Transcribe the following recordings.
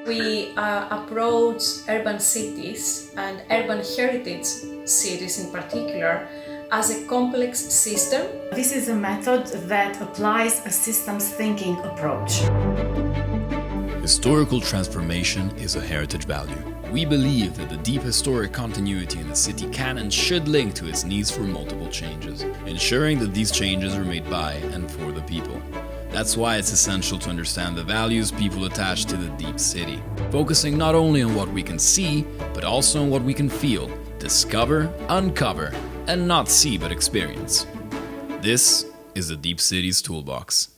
we approach urban cities and urban heritage cities in particular as a complex system. This is a method that applies a systems thinking approach. Historical transformation is a heritage value. We believe that the deep historic continuity in a city can and should link to its needs for multiple changes, ensuring that these changes are made by and for the people. That's why it's essential to understand the values people attach to the deep city, focusing not only on what we can see, but also on what we can feel, discover, uncover, and not see but experience. This is the Deep City's Toolbox.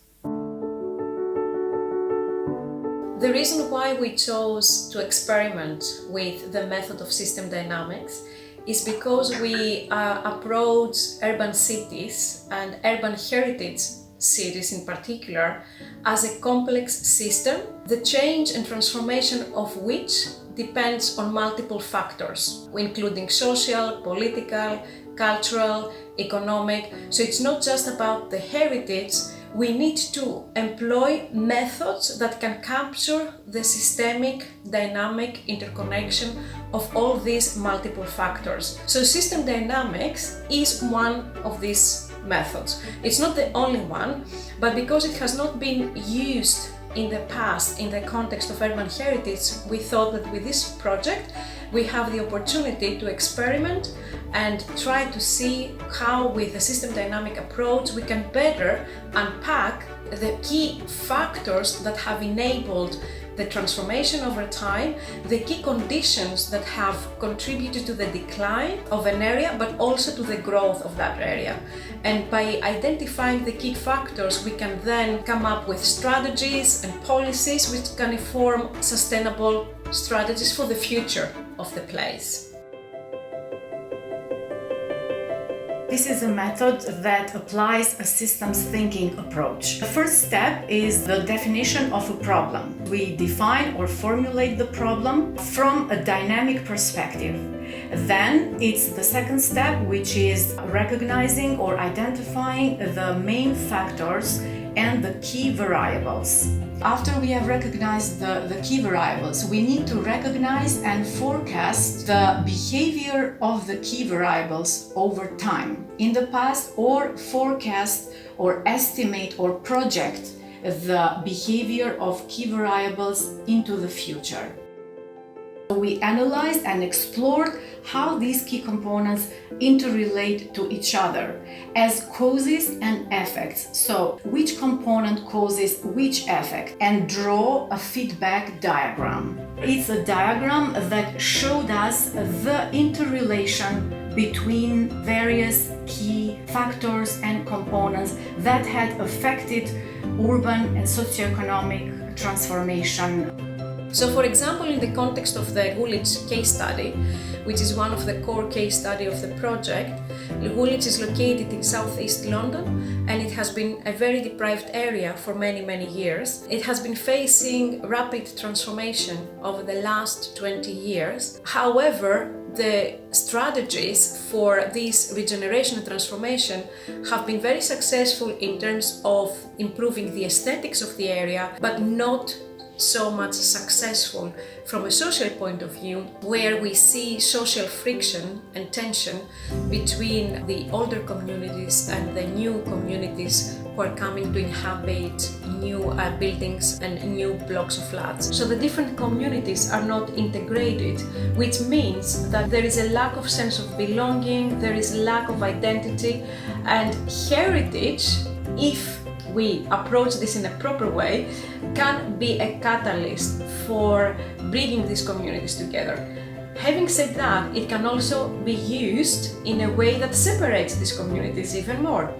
The reason why we chose to experiment with the method of system dynamics is because we approach urban cities and urban heritage cities in particular as a complex system, the change and transformation of which depends on multiple factors, including social, political, cultural, economic. So it's not just about the heritage. We need to employ methods that can capture the systemic, dynamic interconnection of all these multiple factors. So system dynamics is one of these methods. It's not the only one, but because it has not been used in the past in the context of urban heritage, we thought that with this project we have the opportunity to experiment and try to see how with the system dynamic approach we can better unpack the key factors that have enabled the transformation over time, the key conditions that have contributed to the decline of an area but also to the growth of that area. And by identifying the key factors, we can then come up with strategies and policies which can inform sustainable strategies for the future of the place. This is a method that applies a systems thinking approach. The first step is the definition of a problem. We define or formulate the problem from a dynamic perspective. Then it's the second step, which is recognizing or identifying the main factors and the key variables. After we have recognized the key variables, we need to recognize and forecast the behavior of the key variables over time in the past, or forecast or estimate or project the behavior of key variables into the future. We analyzed and explored how these key components interrelate to each other as causes and effects. So, which component causes which effect, and draw a feedback diagram. It's a diagram that showed us the interrelation between various key factors and components that had affected urban and socioeconomic transformation. So, for example, in the context of the Woolwich case study, which is one of the core case study of the project, Woolwich is located in southeast London and it has been a very deprived area for many years. It has been facing rapid transformation over the last 20 years. However, the strategies for this regeneration and transformation have been very successful in terms of improving the aesthetics of the area, but not so much successful from a social point of view, where we see social friction and tension between the older communities and the new communities who are coming to inhabit new buildings and new blocks of flats. So the different communities are not integrated, which means that there is a lack of sense of belonging, there is lack of identity, and heritage, if we approach this in a proper way, can be a catalyst for bringing these communities together. Having said that, it can also be used in a way that separates these communities even more.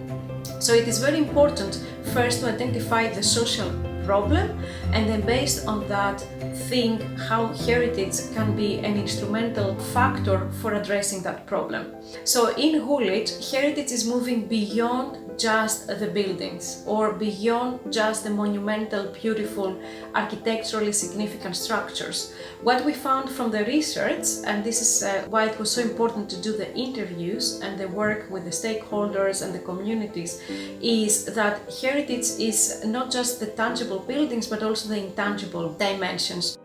So it is very important first to identify the social problem, and then based on that think how heritage can be an instrumental factor for addressing that problem. So in Woolwich, heritage is moving beyond just the buildings or beyond just the monumental, beautiful, architecturally significant structures. What we found from the research, and this is why it was so important to do the interviews and the work with the stakeholders and the communities, is that heritage is not just the tangible buildings but also the intangible dimensions.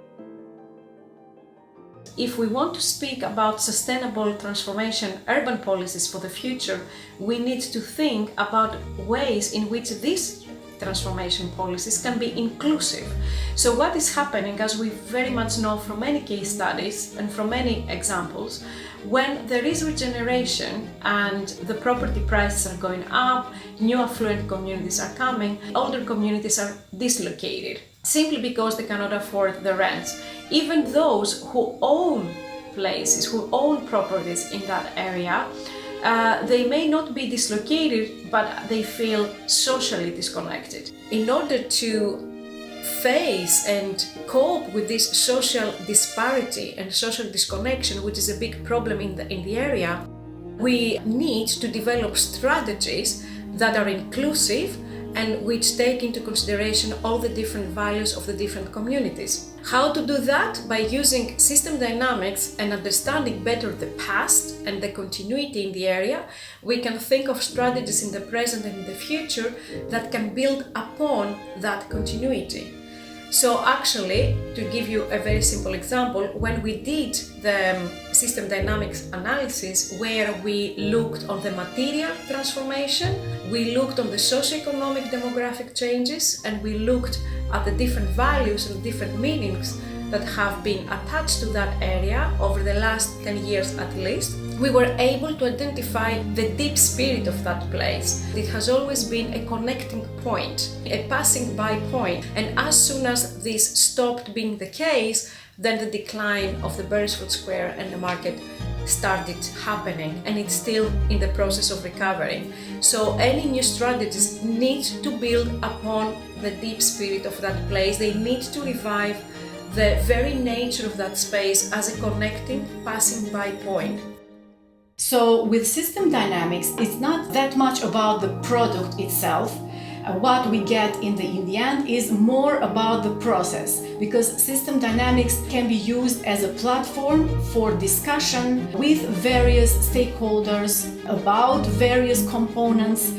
if we want to speak about sustainable transformation urban policies for the future, we need to think about ways in which these transformation policies can be inclusive. So what is happening, as we very much know from many case studies and from many examples, when there is regeneration and the property prices are going up, new affluent communities are coming, older communities are dislocated simply because they cannot afford the rents. Even those who own places, who own properties in that area, they may not be dislocated, but they feel socially disconnected. In order to face and cope with this social disparity and social disconnection, which is a big problem in the area, we need to develop strategies that are inclusive and which take into consideration all the different values of the different communities. How to do that? By using system dynamics and understanding better the past and the continuity in the area, we can think of strategies in the present and in the future that can build upon that continuity. So actually, to give you a very simple example, when we did the system dynamics analysis, where we looked on the material transformation, we looked on the socioeconomic demographic changes, and we looked at the different values and different meanings that have been attached to that area over the last 10 years at least, we were able to identify the deep spirit of that place. It has always been a connecting point, a passing by point, and as soon as this stopped being the case, then the decline of the Beresford Square and the market started happening, and it's still in the process of recovering. So any new strategies need to build upon the deep spirit of that place. They need to revive the very nature of that space as a connecting, passing by point. So with system dynamics, it's not that much about the product itself. What we get in the end is more about the process, because system dynamics can be used as a platform for discussion with various stakeholders about various components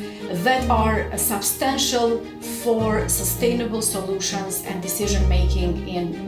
that are substantial for sustainable solutions and decision making in